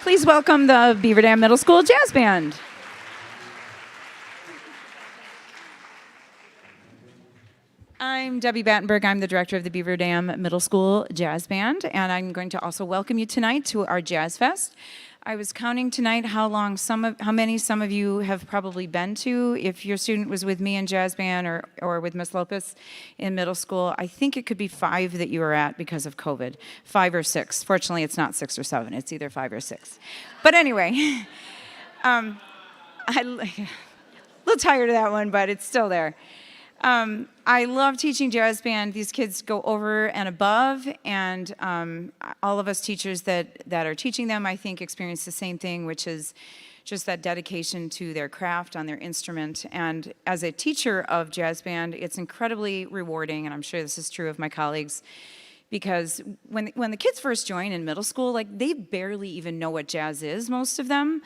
Please welcome the Beaver Dam Middle School Jazz Band. I'm Debbie Battenberg. I'm the director of the Beaver Dam Middle School Jazz Band, and I'm going to also welcome you tonight to our Jazz Fest. I was counting tonight how many some of you have probably been to. If your student was with me in jazz band or with Miss Lopez in middle school, I think it could be 5 that you were at because of COVID. 5 or 6. Fortunately, it's not 6 or 7. It's either 5 or 6. But anyway, I'm a little tired of that one, but it's still there. I love teaching jazz band. These kids go over and above, and all of us teachers that are teaching them, I think, experience the same thing, which is just that dedication to their craft on their instrument. And as a teacher of jazz band, it's incredibly rewarding, and I'm sure this is true of my colleagues, because when the kids first join in middle school, like, they barely even know what jazz is, most of them,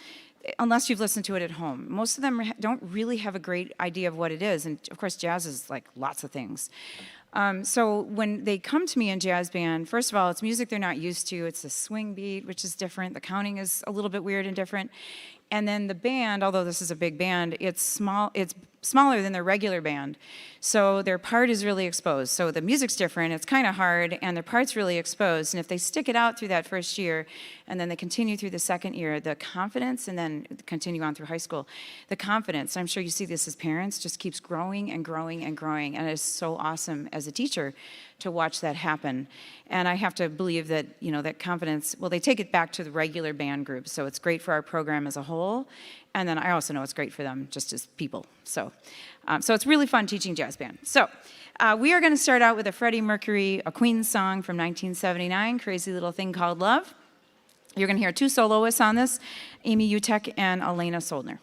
unless you've listened to it at home. Most of them don't really have a great idea of what it is. And of course, jazz is like lots of things. So when they come to me in jazz band, first of all, it's music they're not used to. It's a swing beat, which is different. The counting is a little bit weird and different. And then the band, although this is a big band, it's smaller than their regular band. So their part is really exposed. So the music's different, it's kind of hard, and their part's really exposed. And if they stick it out through that first year, and then they continue through the second year, the confidence, and then continue on through high school, the confidence, I'm sure you see this as parents, just keeps growing and growing and growing. And it's so awesome as a teacher to watch that happen. And I have to believe that, that confidence, well, they take it back to the regular band group. So it's great for our program as a whole. And then I also know it's great for them just as people. So it's really fun teaching jazz band. So we are going to start out with a Freddie Mercury, a Queen song from 1979, Crazy Little Thing Called Love. You're going to hear 2 soloists on this, Amy Utek and Elena Soldner.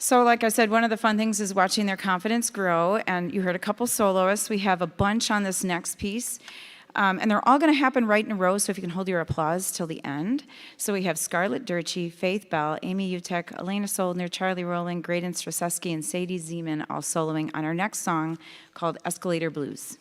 So like I said, one of the fun things is watching their confidence grow, and you heard a couple soloists. We have a bunch on this next piece, and they're all going to happen right in a row, so if you can hold your applause till the end. So we have Scarlett Durchie, Faith Bell, Amy Utek, Elena Soldner, Charlie Rowland, Graydon Straseski, and Sadie Zeman all soloing on our next song called Escalator Blues.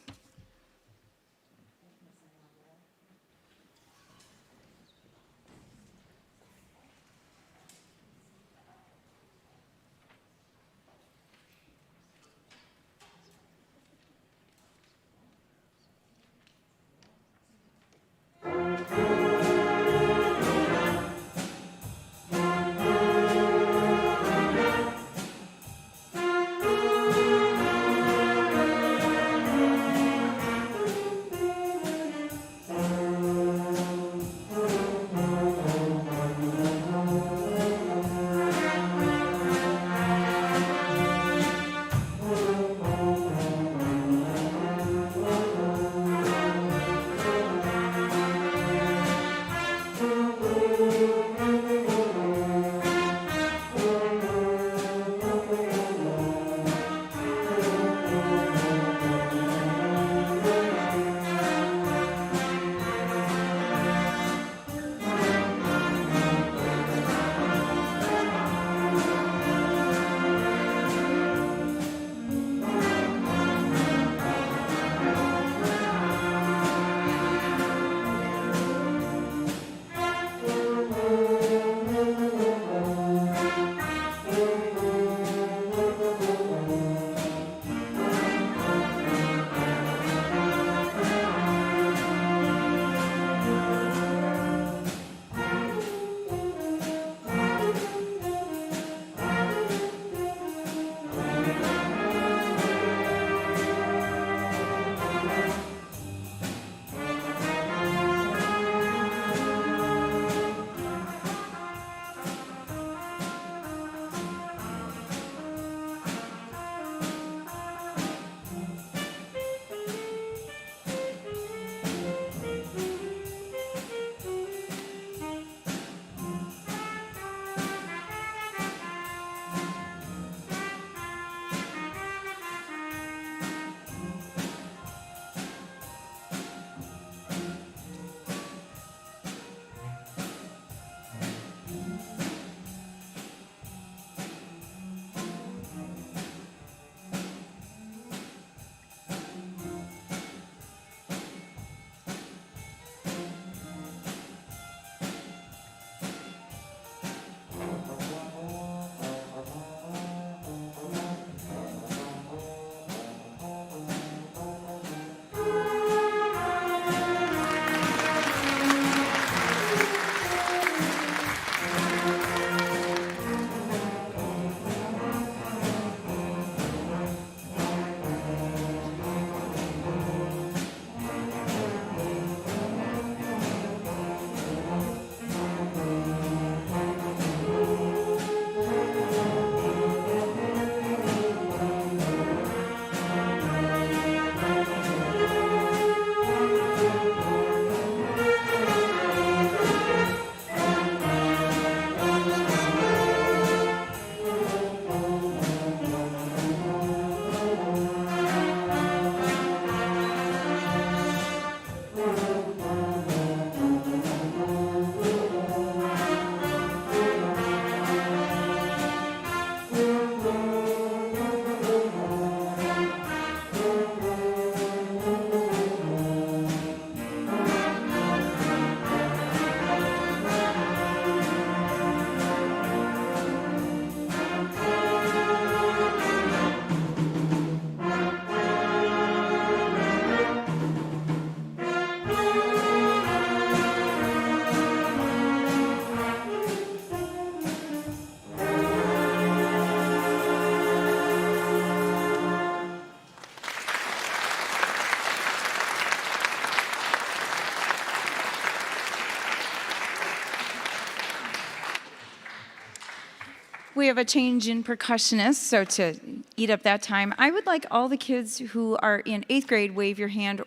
We have a change in percussionists, so to eat up that time, I would like all the kids who are in 8th grade wave your hand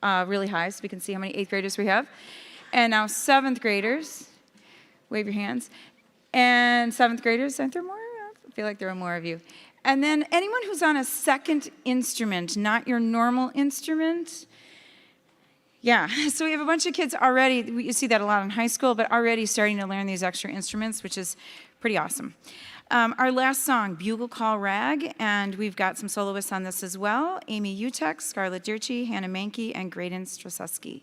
really high so we can see how many 8th graders we have. And now 7th graders, wave your hands. And 7th graders, aren't there more? I feel like there are more of you. And then anyone who's on a second instrument, not your normal instrument. Yeah, so we have a bunch of kids already, you see that a lot in high school, but already starting to learn these extra instruments, which is pretty awesome. Our last song, Bugle Call Rag, and we've got some soloists on this as well. Amy Utek, Scarlett Dirchi, Hannah Mankey, and Graydon Straszewski.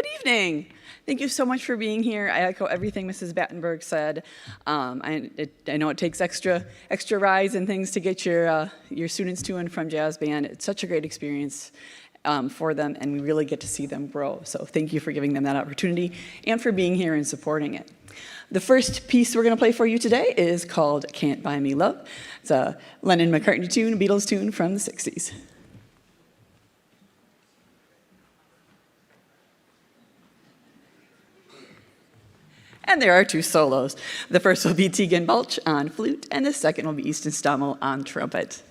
Good evening. Thank you so much for being here. I echo everything Mrs. Battenberg said. I know it takes extra rides and things to get your students to and from jazz band. It's such a great experience for them, and we really get to see them grow. So thank you for giving them that opportunity and for being here and supporting it. The first piece we're going to play for you today is called Can't Buy Me Love. It's a Lennon-McCartney tune, a Beatles tune from the 60s. And there are two solos. The first will be Tegan Balch on flute, and the second will be Easton Stommel on trumpet.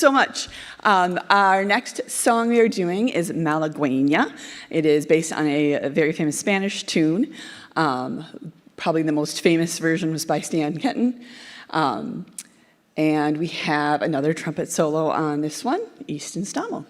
so much. Our next song we are doing is Malagueña. It is based on a very famous Spanish tune. Probably the most famous version was by Stan Kenton. And we have another trumpet solo on this one, Easton Stommel.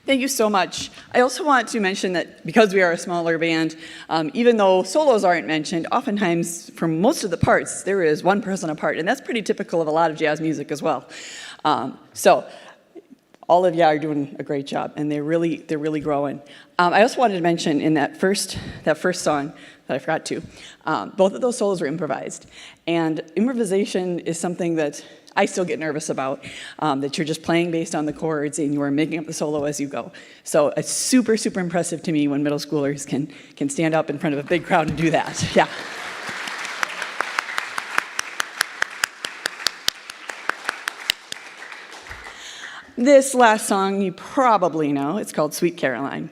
Thank you so much. I also want to mention that because we are a smaller band, even though solos aren't mentioned, oftentimes for most of the parts, there is one person a part, and that's pretty typical of a lot of jazz music as well. So all of you are doing a great job, and they're really growing. I also wanted to mention in that first song that I forgot to, both of those solos were improvised, and improvisation is something that I still get nervous about, that you're just playing based on the chords and you are making up the solo as you go. So it's super, super impressive to me when middle schoolers can stand up in front of a big crowd and do that. Yeah. This last song you probably know. It's called Sweet Caroline.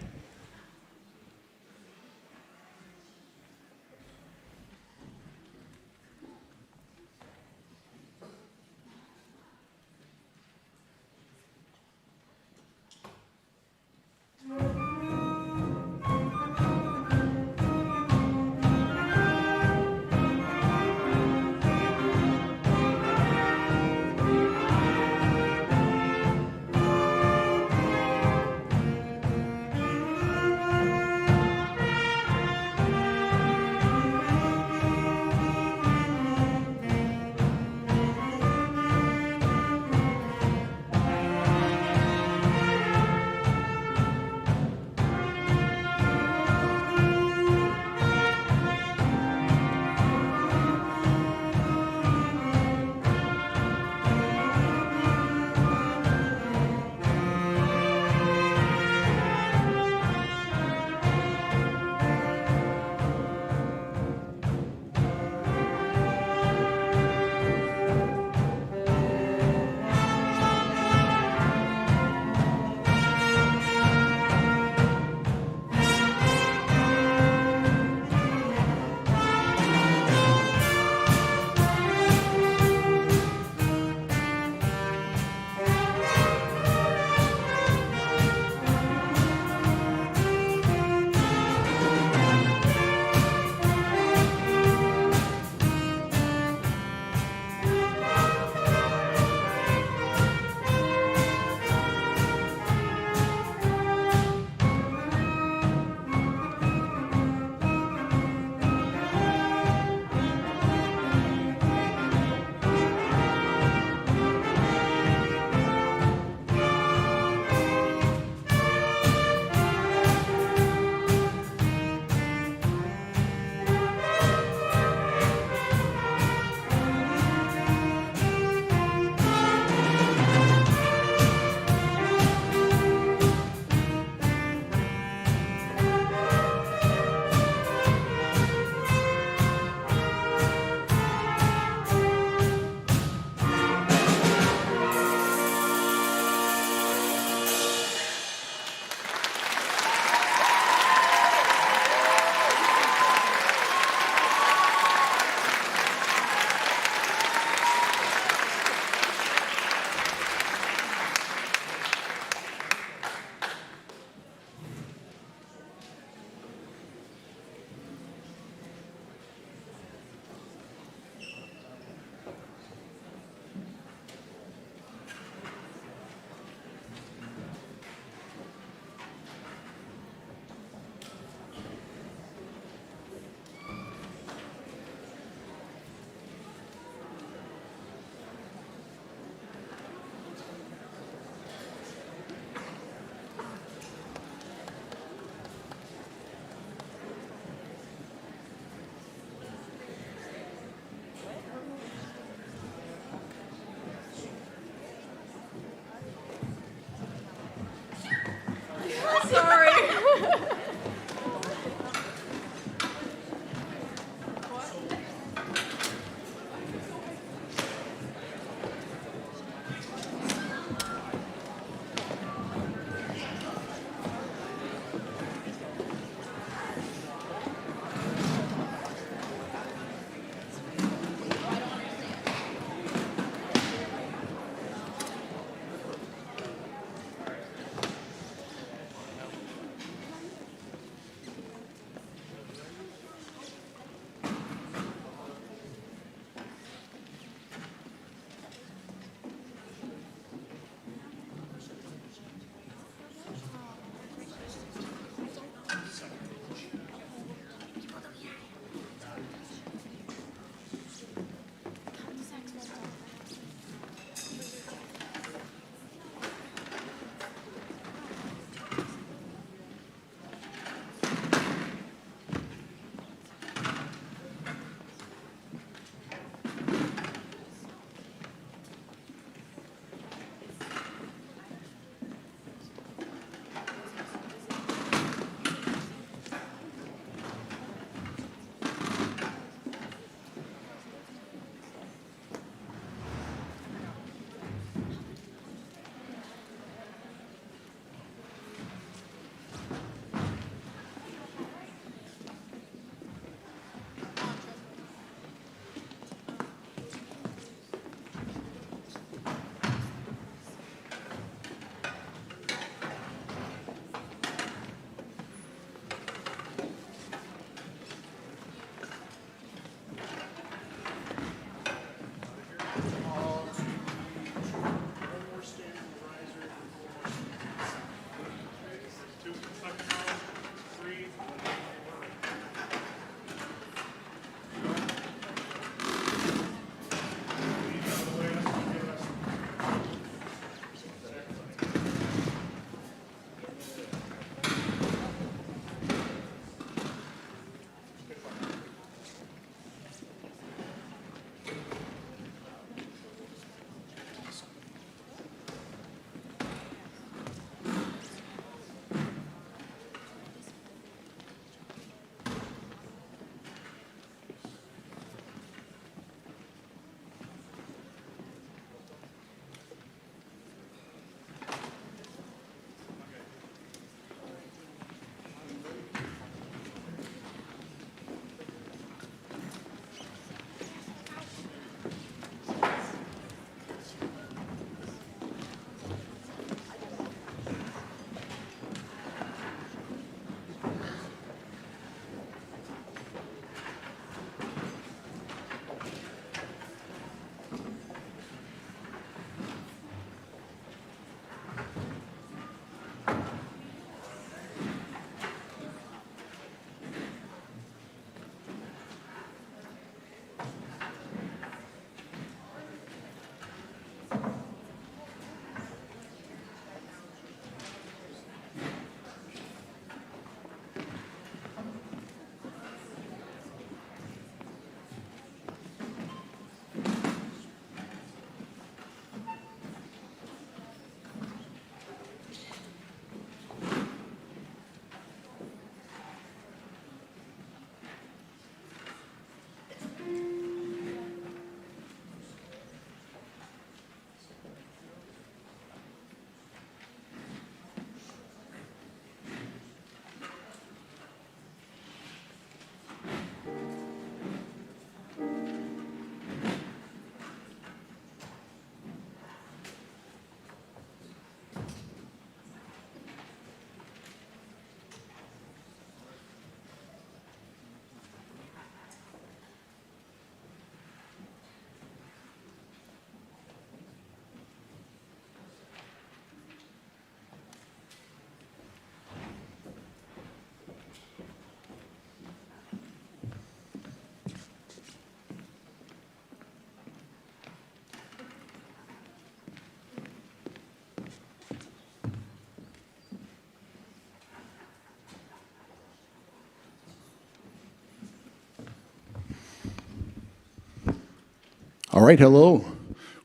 All right, hello.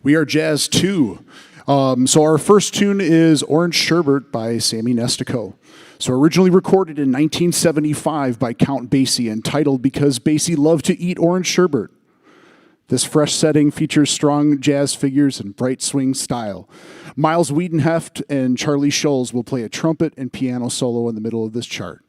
We are Jazz 2. So our first tune is Orange Sherbet by Sammy Nestico. So originally recorded in 1975 by Count Basie and titled Because Basie Loved to Eat Orange Sherbet. This fresh setting features strong jazz figures and bright swing style. Miles Wiedenheft and Charlie Scholes will play a trumpet and piano solo in the middle of this chart.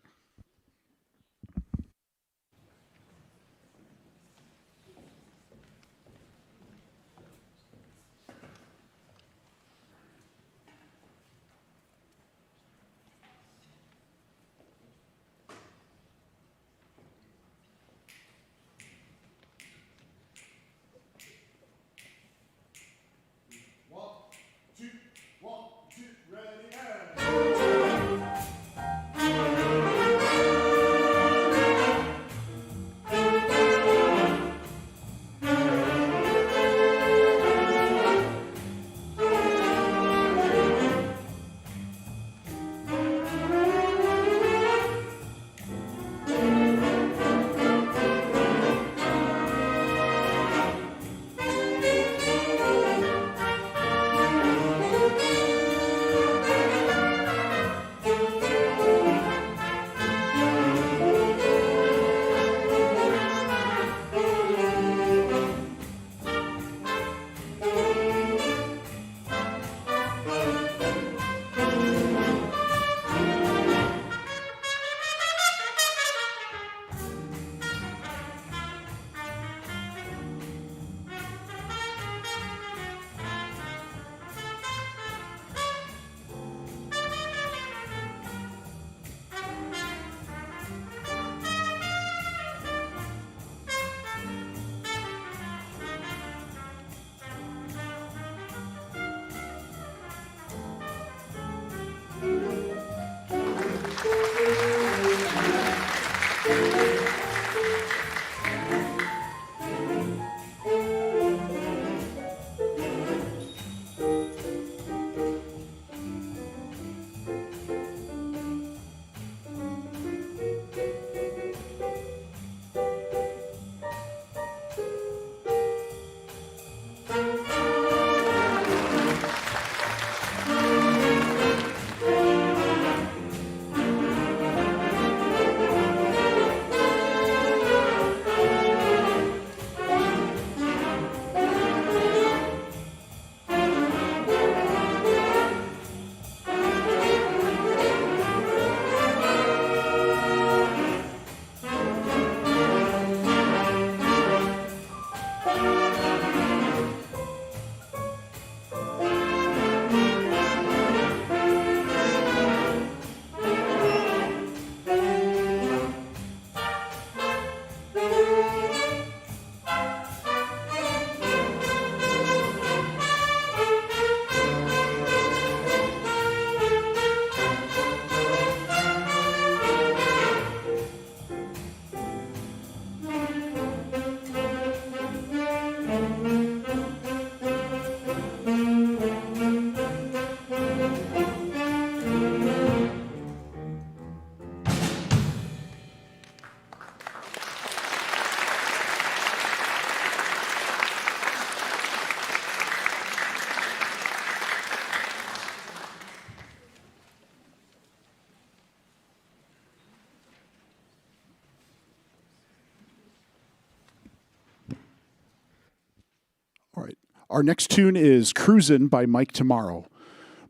All right. Our next tune is Cruisin' by Mike Tomorrow.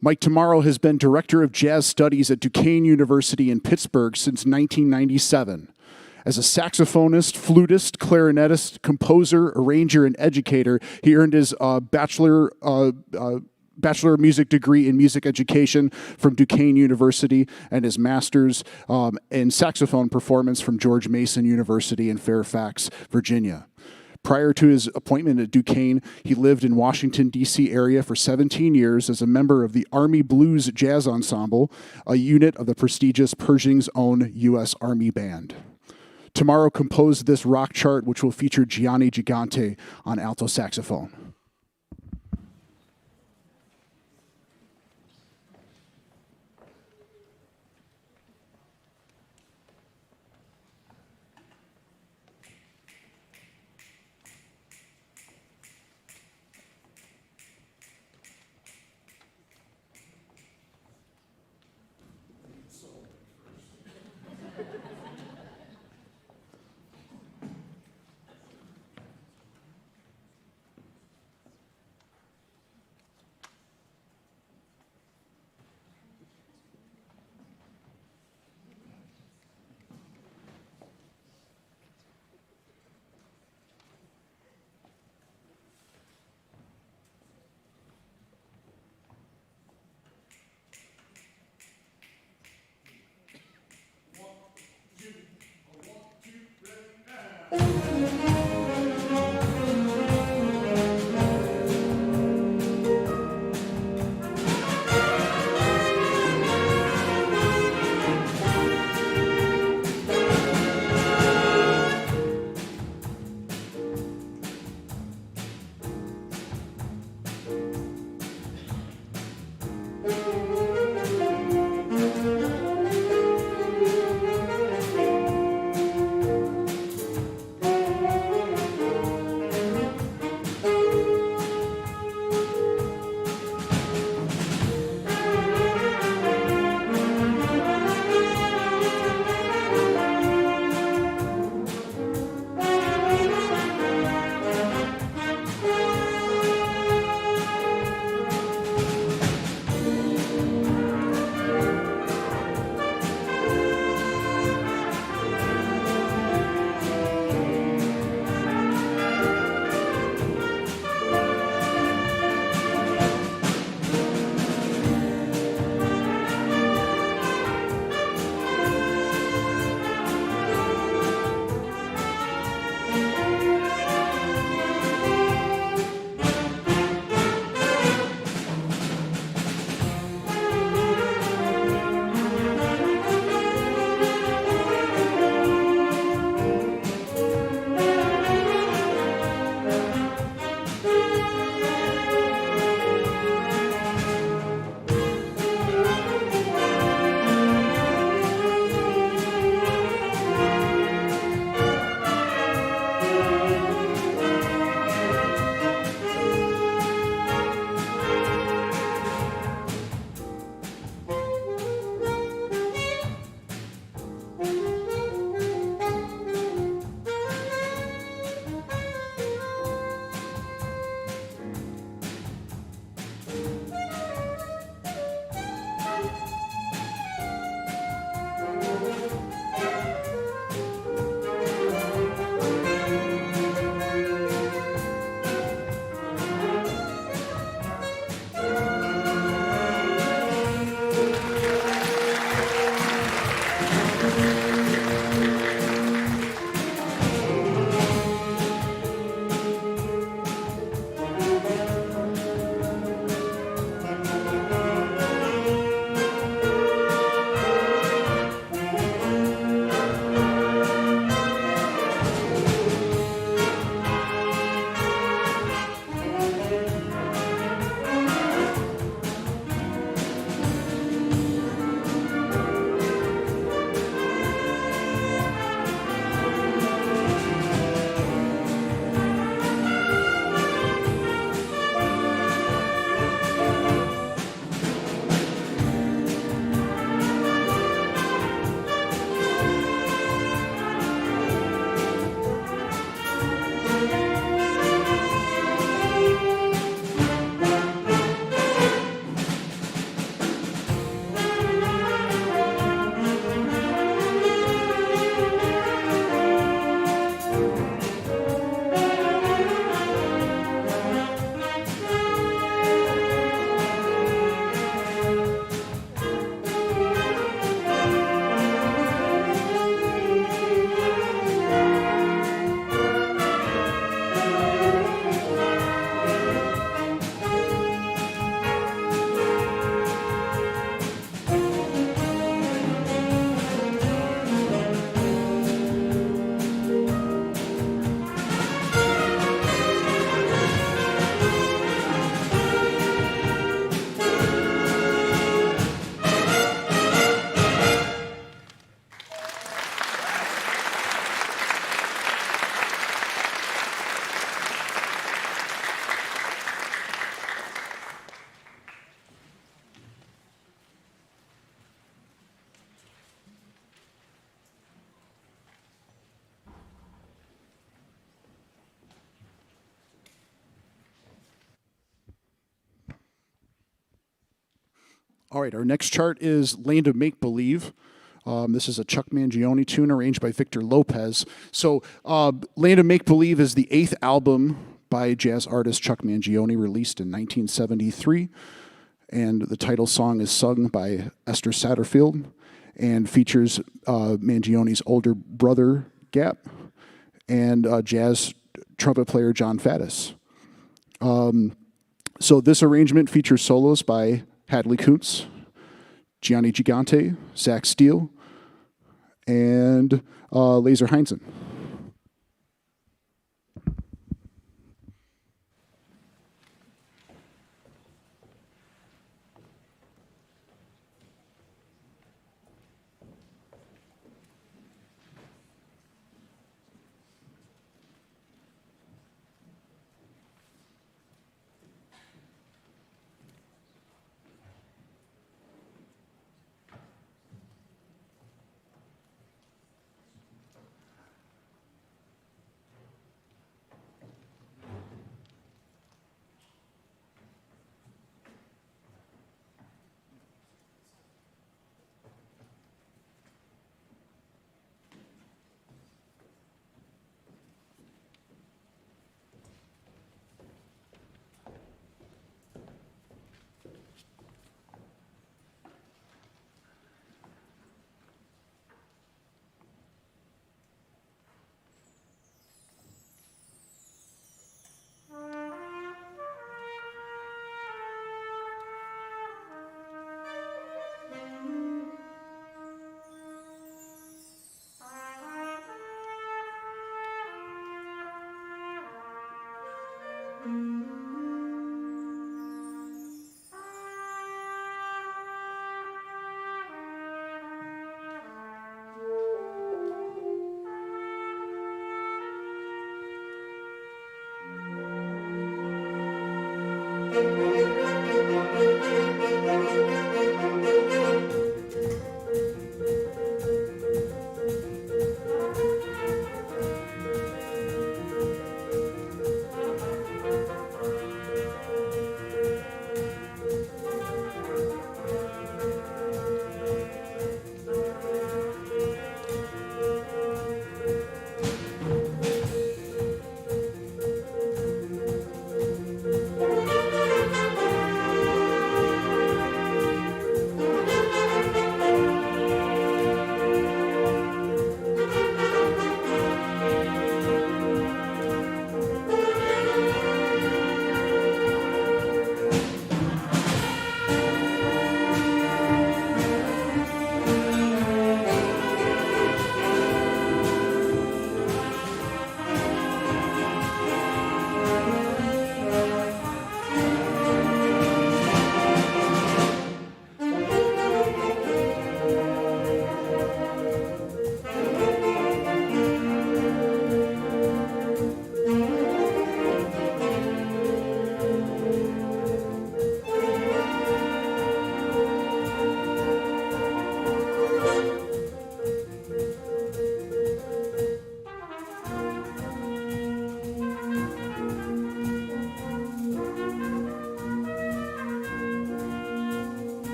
Mike Tomorrow has been Director of Jazz Studies at Duquesne University in Pittsburgh since 1997. As a saxophonist, flutist, clarinetist, composer, arranger, and educator, he earned his Bachelor of Music degree in music education from Duquesne University and his master's in saxophone performance from George Mason University in Fairfax, Virginia. Prior to his appointment at Duquesne, he lived in Washington, D.C. area for 17 years as a member of the Army Blues Jazz Ensemble, a unit of the prestigious Pershing's own U.S. Army Band. Tomorrow composed this rock chart, which will feature Gianni Gigante on alto saxophone. All right, our next chart is Land of Make Believe. This is a Chuck Mangione tune arranged by Victor Lopez. So, Land of Make Believe is the 8th album by jazz artist Chuck Mangione, released in 1973. And the title song is sung by Esther Satterfield and features Mangione's older brother, Gap, and jazz trumpet player John Faddis. So this arrangement features solos by Hadley Kuntz, Gianni Gigante, Zach Steele, and Laser Heinzen.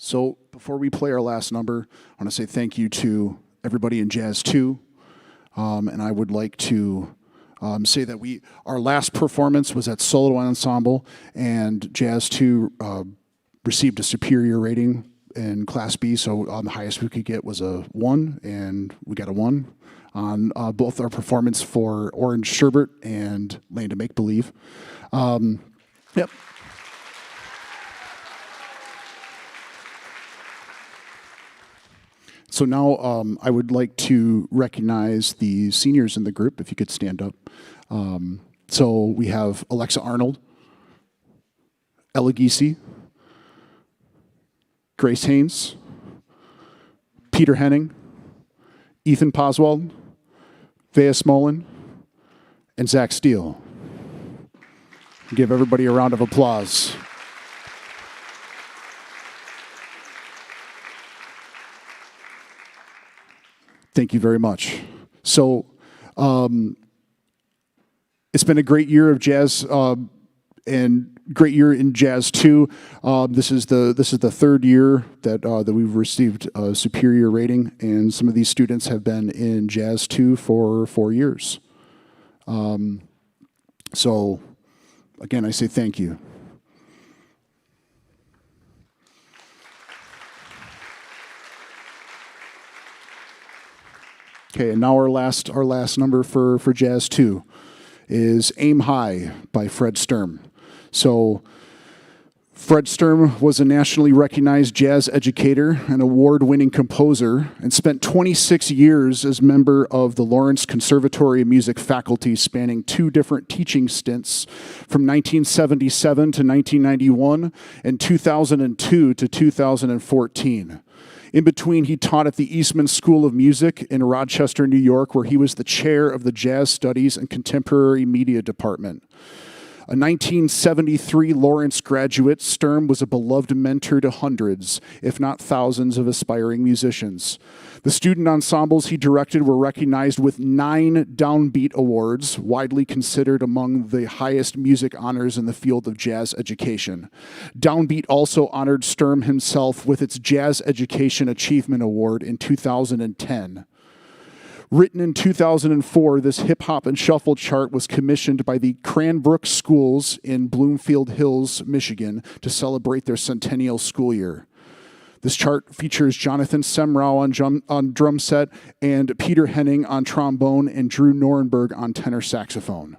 So before we play our last number, I want to say thank you to everybody in Jazz 2. And I would like to say that our last performance was at Solo Ensemble, and Jazz 2 received a superior rating in Class B, so the highest we could get was a 1, and we got a 1 on both our performance for Orange Sherbet and Land of Make Believe. Yep. So now I would like to recognize the seniors in the group, if you could stand up. So we have Alexa Arnold, Ella Giese, Grace Haynes, Peter Henning, Ethan Poswald, Vea Smolin, and Zach Steele. Give everybody a round of applause. Thank you very much. So it's been a great year of jazz and great year in Jazz 2. This is the third year that we've received a superior rating, and some of these students have been in Jazz 2 for 4 years. So again, I say thank you. Okay, and now our last number for Jazz 2 is Aim High by Fred Sturm. So Fred Sturm was a nationally recognized jazz educator and award-winning composer, and spent 26 years as member of the Lawrence Conservatory of Music faculty, spanning 2 different teaching stints from 1977 to 1991 and 2002 to 2014. In between, he taught at the Eastman School of Music in Rochester, New York, where he was the chair of the Jazz Studies and Contemporary Media Department. A 1973 Lawrence graduate, Sturm was a beloved mentor to hundreds, if not thousands, of aspiring musicians. The student ensembles he directed were recognized with 9 Downbeat Awards, widely considered among the highest music honors in the field of jazz education. Downbeat also honored Sturm himself with its Jazz Education Achievement Award in 2010. Written in 2004, this hip-hop and shuffle chart was commissioned by the Cranbrook Schools in Bloomfield Hills, Michigan, to celebrate their centennial school year. This chart features Jonathan Semrau on drum set, and Peter Henning on trombone, and Drew Norenberg on tenor saxophone.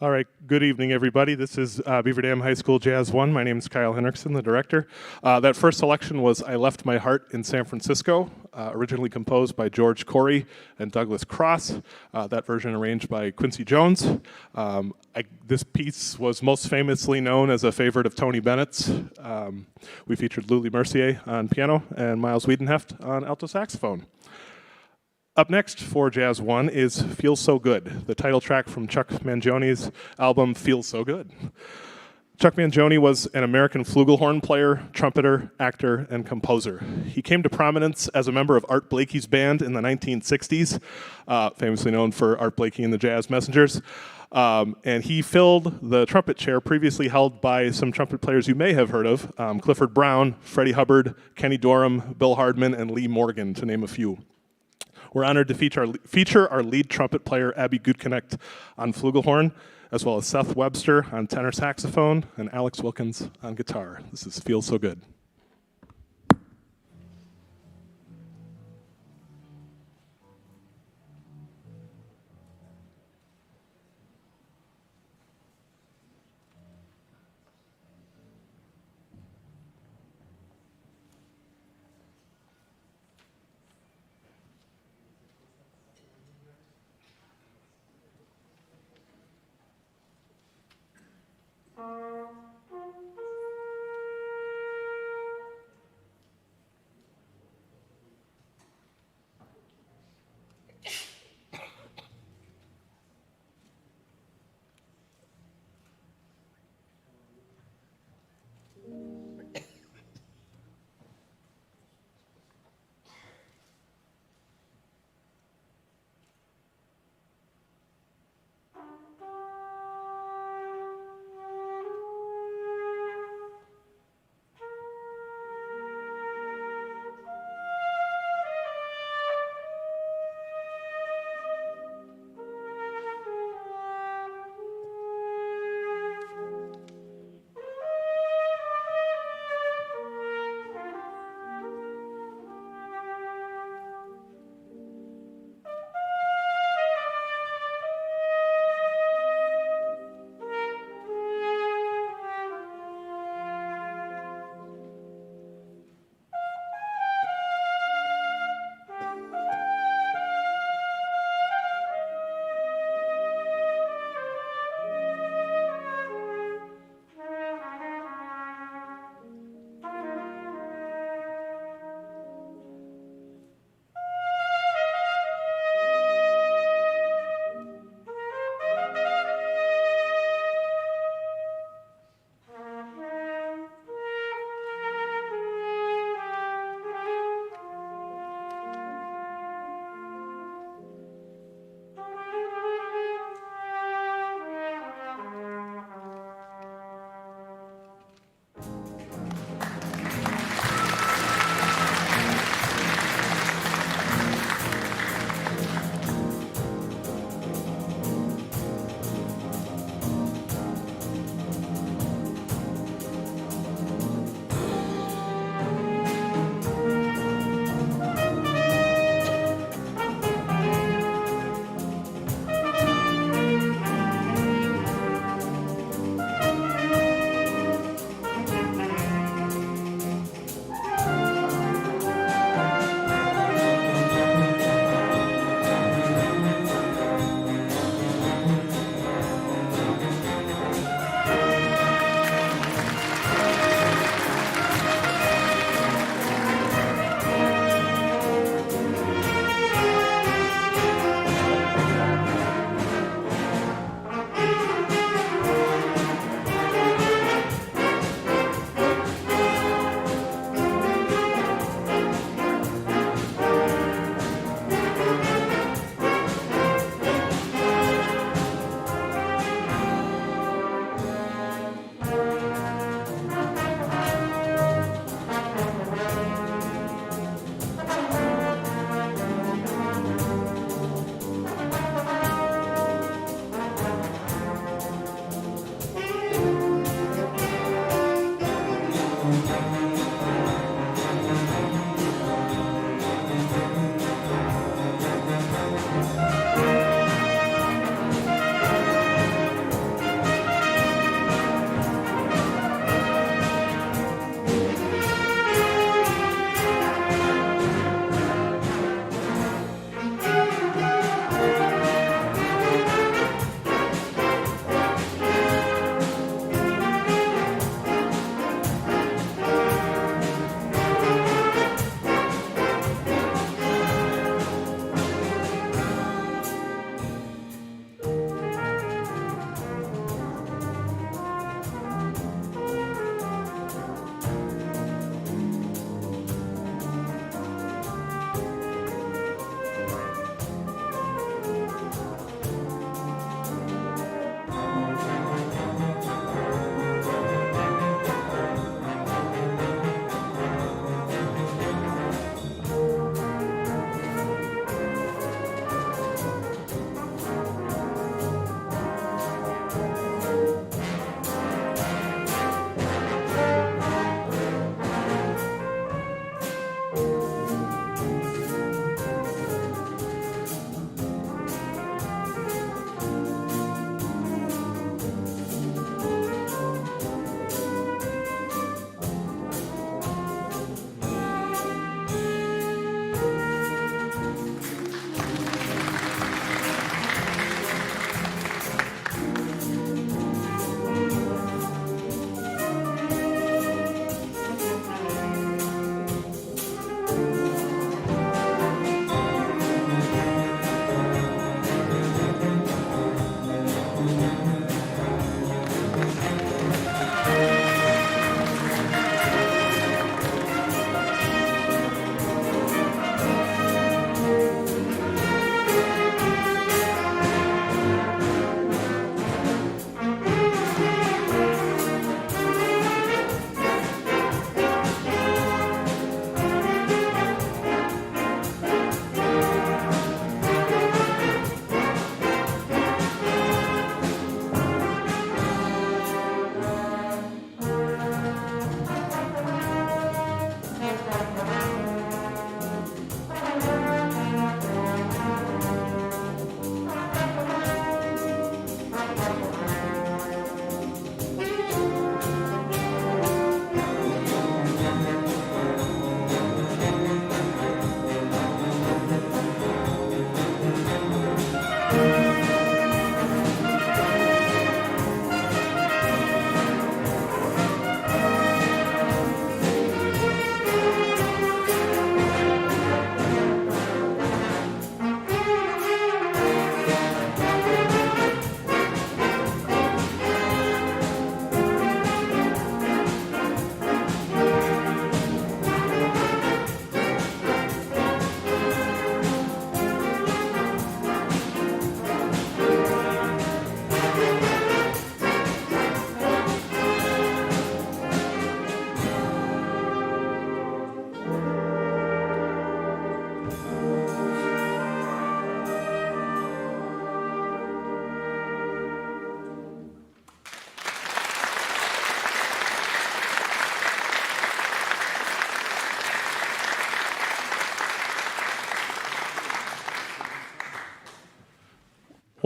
All right, good evening, everybody. This is Beaver Dam High School Jazz 1. My name is Kyle Henriksen, the director. That first selection was I Left My Heart in San Francisco, originally composed by George Corey and Douglas Cross. That version arranged by Quincy Jones. This piece was most famously known as a favorite of Tony Bennett's. We featured Luli Mercier on piano and Miles Wiedenheft on alto saxophone. Up next for Jazz 1 is Feel So Good, the title track from Chuck Mangioni's album Feel So Good. Chuck Mangione was an American flugelhorn player, trumpeter, actor, and composer. He came to prominence as a member of Art Blakey's band in the 1960s, famously known for Art Blakey and the Jazz Messengers. And he filled the trumpet chair previously held by some trumpet players you may have heard of, Clifford Brown, Freddie Hubbard, Kenny Dorham, Bill Hardman, and Lee Morgan, to name a few. We're honored to feature our lead trumpet player, Abby Gutkenecht, on flugelhorn, as well as Seth Webster on tenor saxophone and Alex Wilkins on guitar. This is Feel So Good.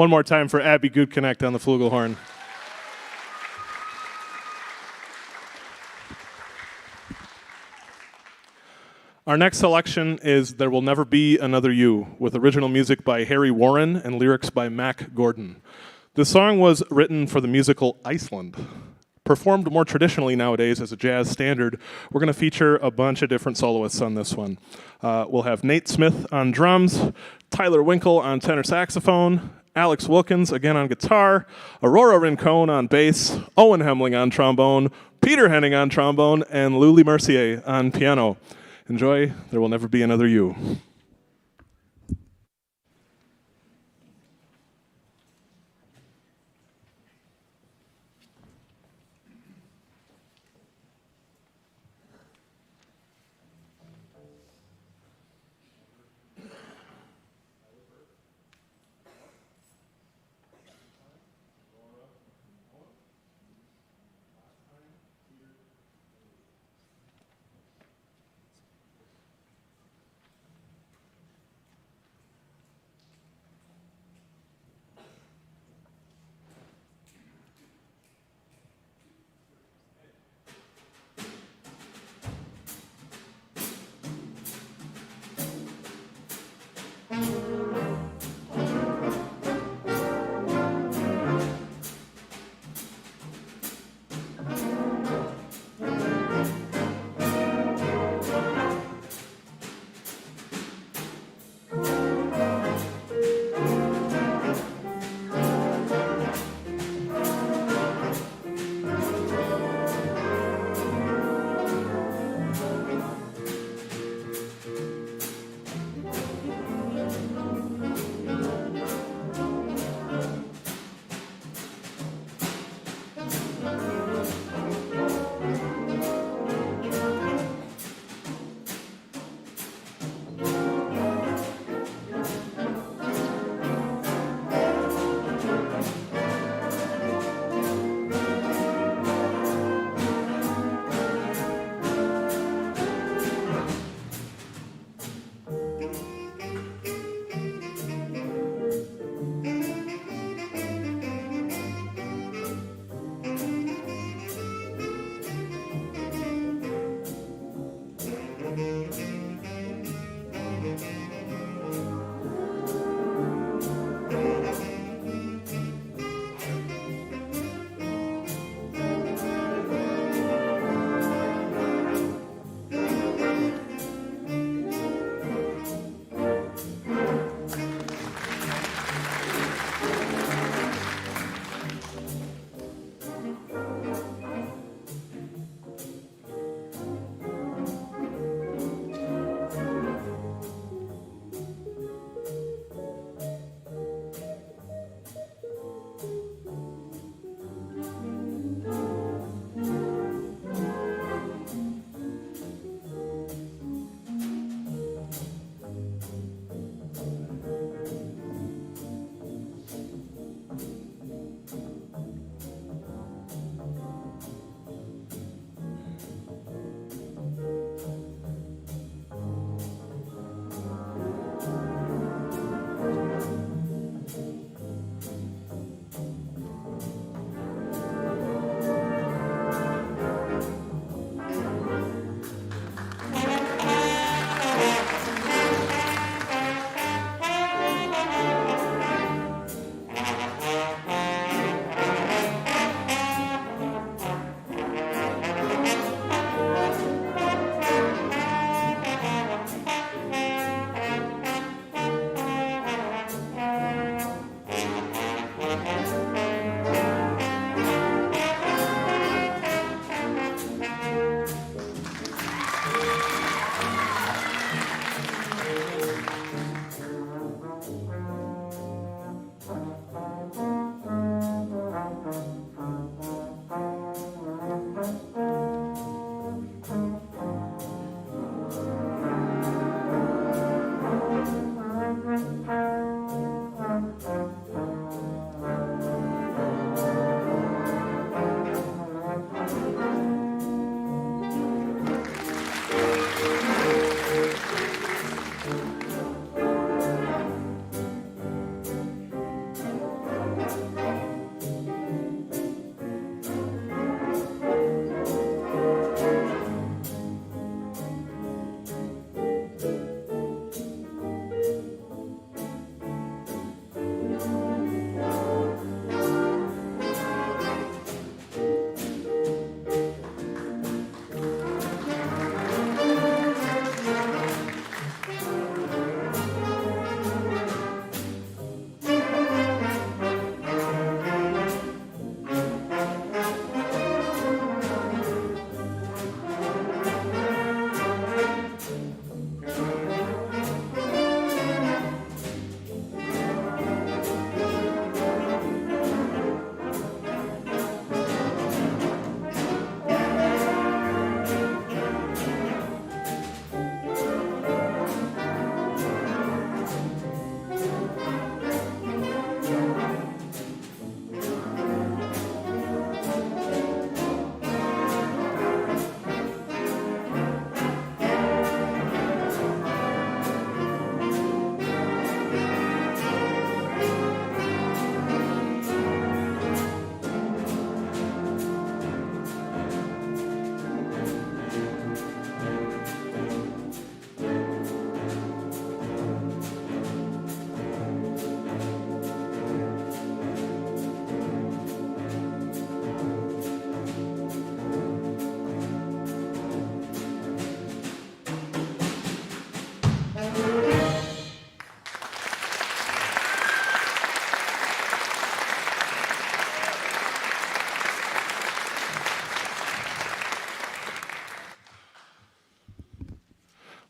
One more time for Abby Goodconnect on the flugelhorn. Our next selection is There Will Never Be Another You, with original music by Harry Warren and lyrics by Mac Gordon. The song was written for the musical Iceland. Performed more traditionally nowadays as a jazz standard, we're going to feature a bunch of different soloists on this one. We'll have Nate Smith on drums, Tyler Winkle on tenor saxophone, Alex Wilkins again on guitar, Aurora Rincon on bass, Owen Hemling on trombone, Peter Henning on trombone, and Luli Mercier on piano. Enjoy There Will Never Be Another You.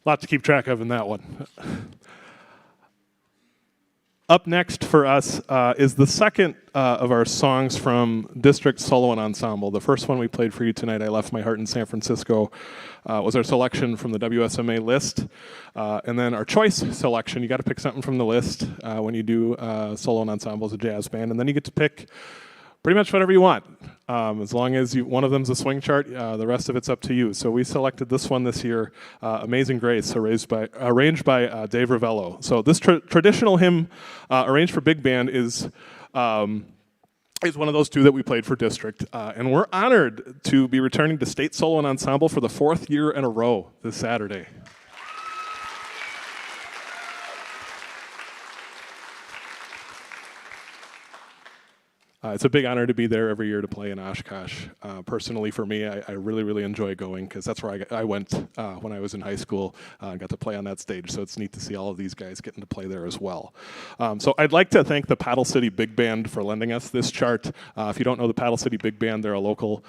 lot to keep track of in that one. Up next for us is the second of our songs from District Solo and Ensemble. The first one we played for you tonight, I Left My Heart in San Francisco, was our selection from the WSMA list. And then our choice selection, you got to pick something from the list when you do solo and ensemble as a jazz band. And then you get to pick pretty much whatever you want. As long as one of them's a swing chart, the rest of it's up to you. So we selected this one this year, Amazing Grace, arranged by Dave Ravello. So this traditional hymn arranged for big band is one of those two that we played for district. And we're honored to be returning to state solo and ensemble for the 4th year in a row this Saturday. It's a big honor to be there every year to play in Oshkosh. Personally, for me, I really, really enjoy going because that's where I went when I was in high school and got to play on that stage. So it's neat to see all of these guys getting to play there as well. So I'd like to thank the Paddle City Big Band for lending us this chart. If you don't know the Paddle City Big Band, they're a local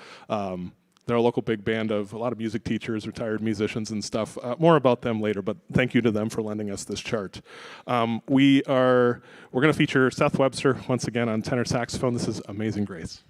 big band of a lot of music teachers, retired musicians and stuff. More about them later, but thank you to them for lending us this chart. We're going to feature Seth Webster once again on tenor saxophone. This is Amazing Grace.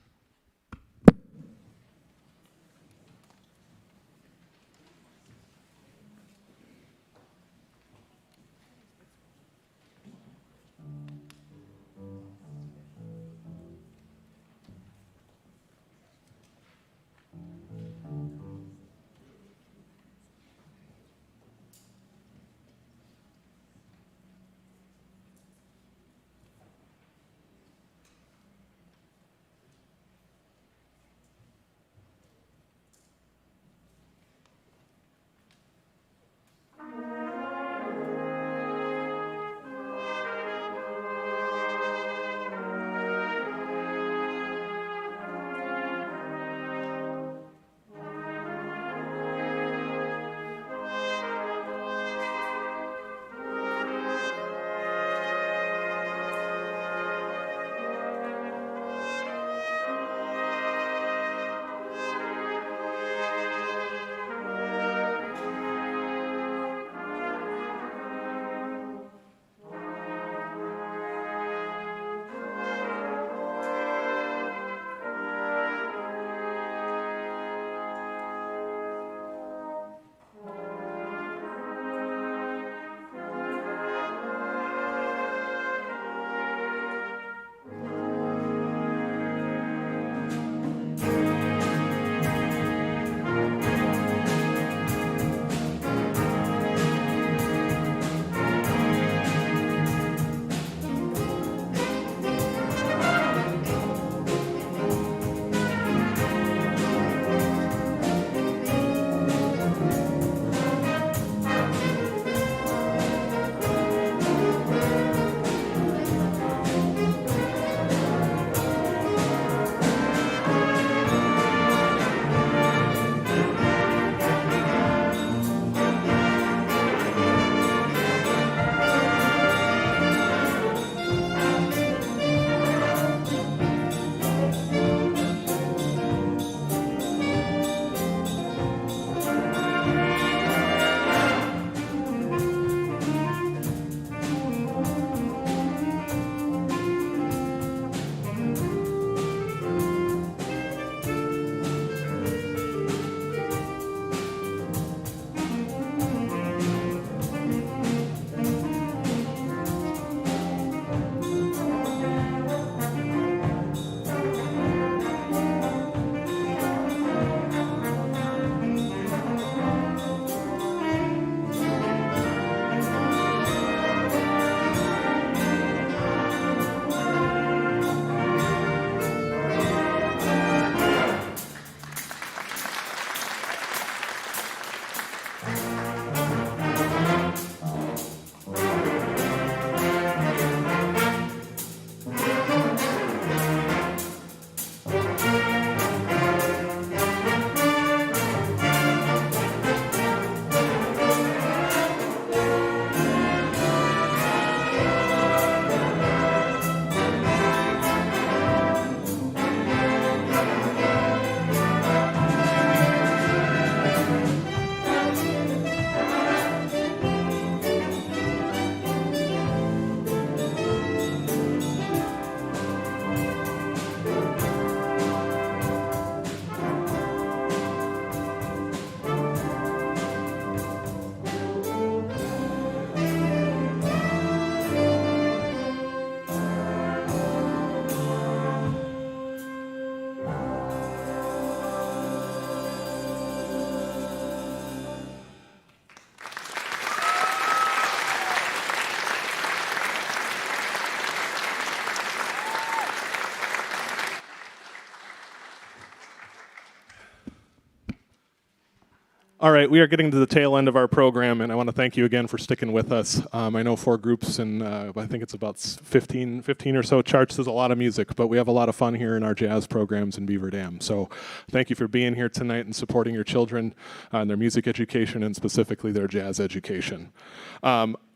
All right, we are getting to the tail end of our program, and I want to thank you again for sticking with us. I know 4 groups, and I think it's about 15 or so charts. There's a lot of music, but we have a lot of fun here in our jazz programs in Beaver Dam. So thank you for being here tonight and supporting your children in their music education and specifically their jazz education.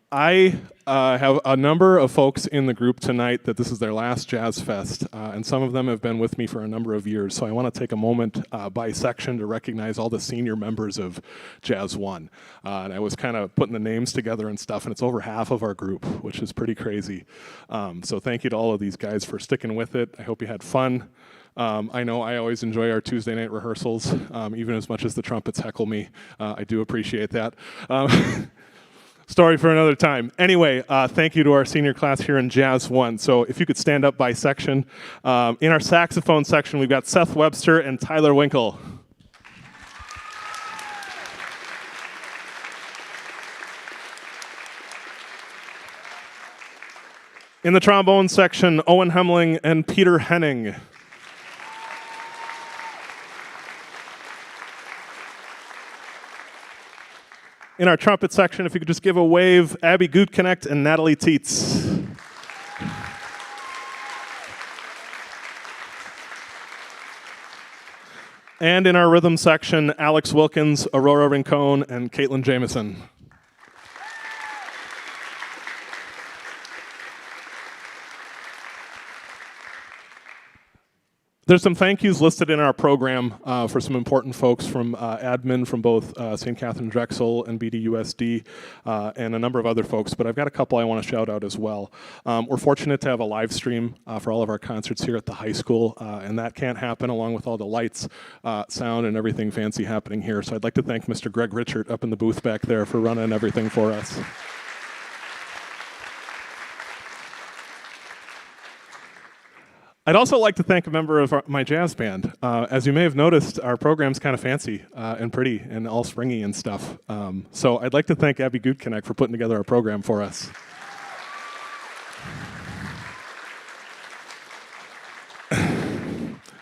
I have a number of folks in the group tonight that this is their last Jazz Fest, and some of them have been with me for a number of years. So I want to take a moment by section to recognize all the senior members of Jazz One. And I was kind of putting the names together and stuff, and it's over half of our group, which is pretty crazy. So thank you to all of these guys for sticking with it. I hope you had fun. I know I always enjoy our Tuesday night rehearsals, even as much as the trumpets heckle me. I do appreciate that. Story for another time. Anyway, thank you to our senior class here in Jazz 1. So if you could stand up by section. In our saxophone section, we've got Seth Webster and Tyler Winkle. In the trombone section, Owen Hemling and Peter Henning. In our trumpet section, if you could just give a wave, Abby Gutknecht and Natalie Tietz. And in our rhythm section, Alex Wilkins, Aurora Rincon, and Caitlin Jameson. There's some thank yous listed in our program for some important folks from admin from both St. Catherine Drexel and BDUSD and a number of other folks, but I've got a couple I want to shout out as well. We're fortunate to have a live stream for all of our concerts here at the high school, and that can't happen along with all the lights, sound, and everything fancy happening here. So I'd like to thank Mr. Greg Richard up in the booth back there for running everything for us. I'd also like to thank a member of my jazz band. As you may have noticed, our program's kind of fancy and pretty and all springy and stuff. So I'd like to thank Abby Gutknecht for putting together our program for us.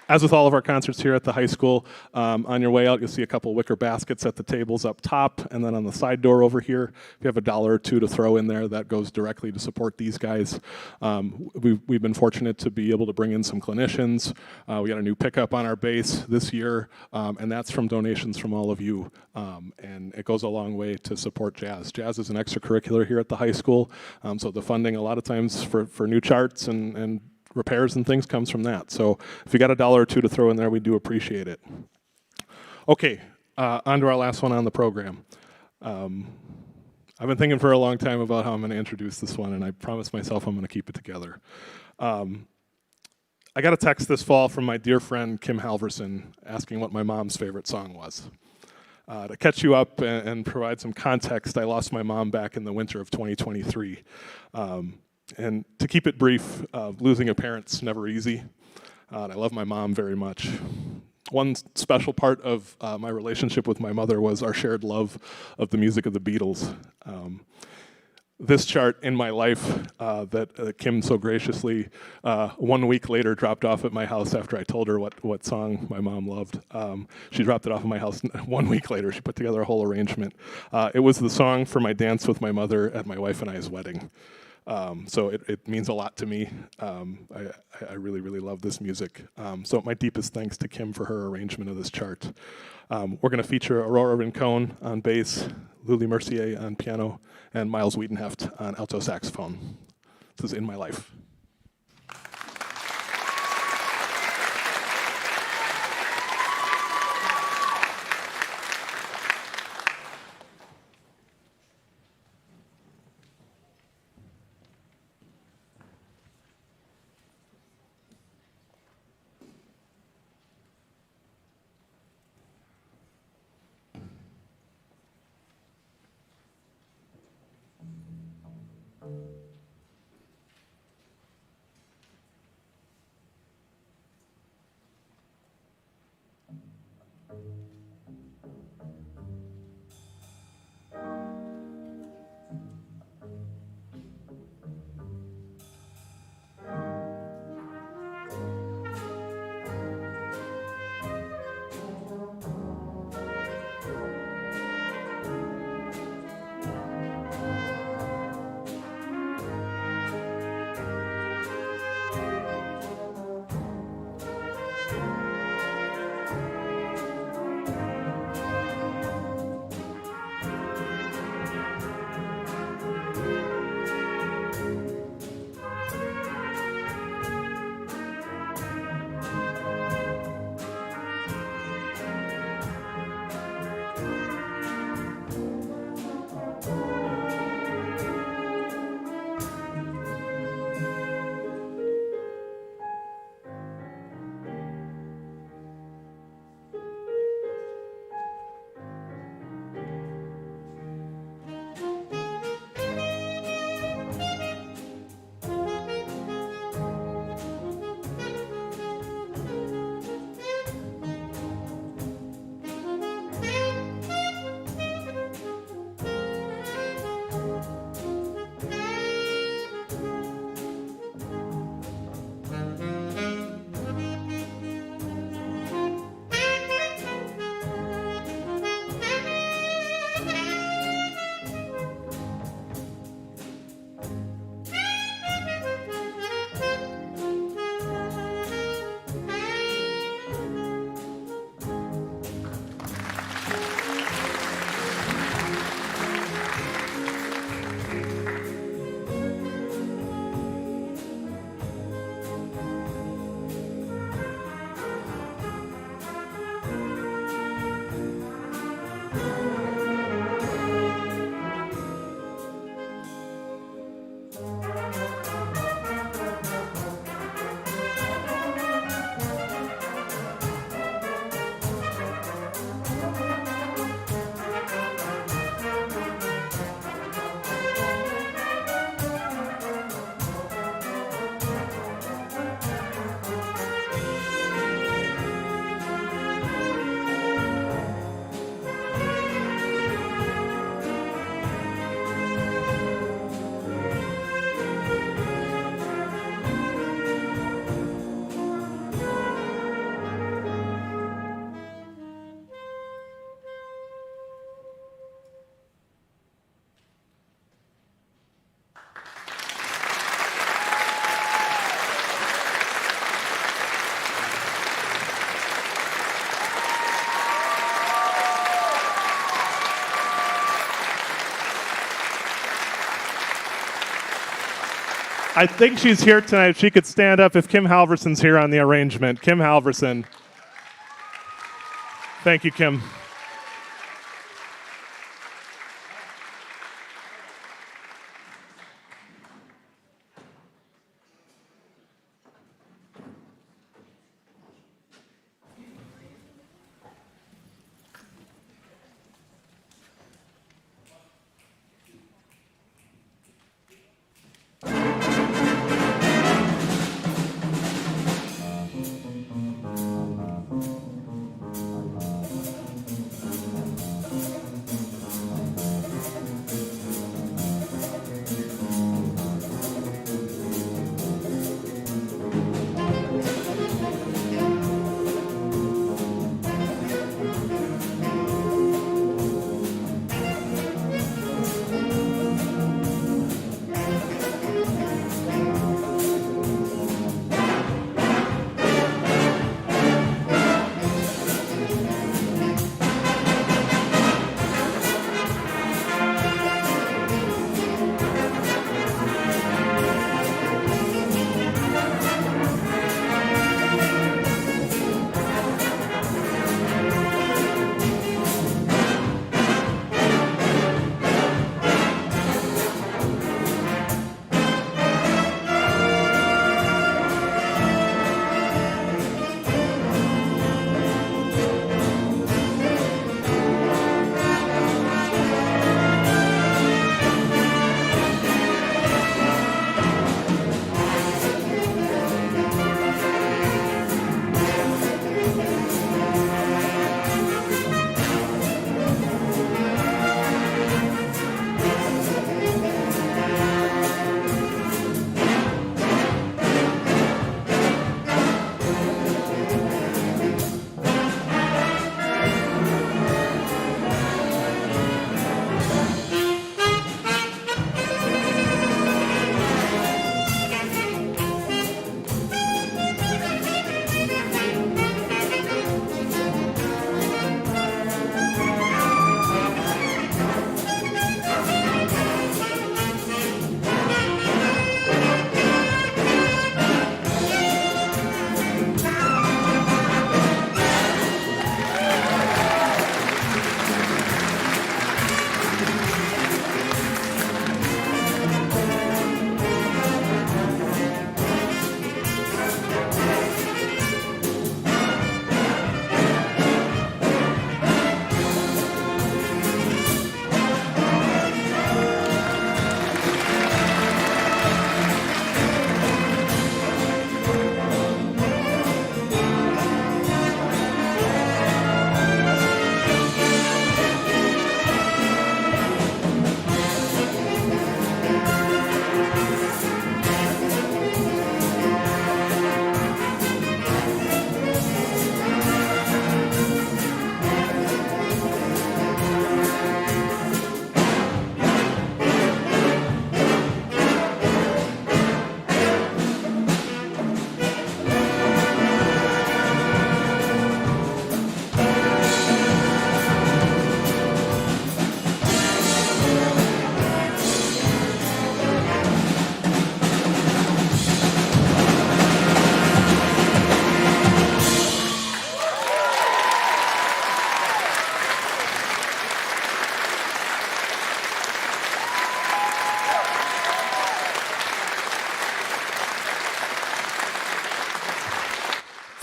As with all of our concerts here at the high school, on your way out, you'll see a couple wicker baskets at the tables up top, and then on the side door over here, if you have $1 or $2 to throw in there, that goes directly to support these guys. We've been fortunate to be able to bring in some clinicians. We got a new pickup on our bass this year, and that's from donations from all of you, and it goes a long way to support jazz. Jazz is an extracurricular here at the high school, so the funding a lot of times for new charts and repairs and things comes from that. So if you got $1 or $2 to throw in there, we do appreciate it. Okay, on to our last one on the program. I've been thinking for a long time about how I'm going to introduce this one, and I promised myself I'm going to keep it together. I got a text this fall from my dear friend Kim Halverson asking what my mom's favorite song was. To catch you up and provide some context, I lost my mom back in the winter of 2023. And to keep it brief, losing a parent's never easy. And I love my mom very much. One special part of my relationship with my mother was our shared love of the music of the Beatles. This chart in my life that Kim so graciously 1 week later dropped off at my house after I told her what song my mom loved. She dropped it off at my house 1 week later. She put together a whole arrangement. It was the song for my dance with my mother at my wife and I's wedding. So it means a lot to me. I really, really love this music. So my deepest thanks to Kim for her arrangement of this chart. We're going to feature Aurora Rincon on bass, Luli Mercier on piano, and Miles Wiedenheft on alto saxophone. This is In My Life. I think she's here tonight. If she could stand up, if Kim Halverson's here on the arrangement. Kim Halverson. Thank you, Kim.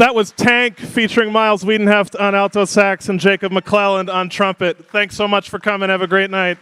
That was Tank featuring Miles Wiedenheft on alto sax and Jacob McClelland on trumpet. Thanks so much for coming. Have a great night.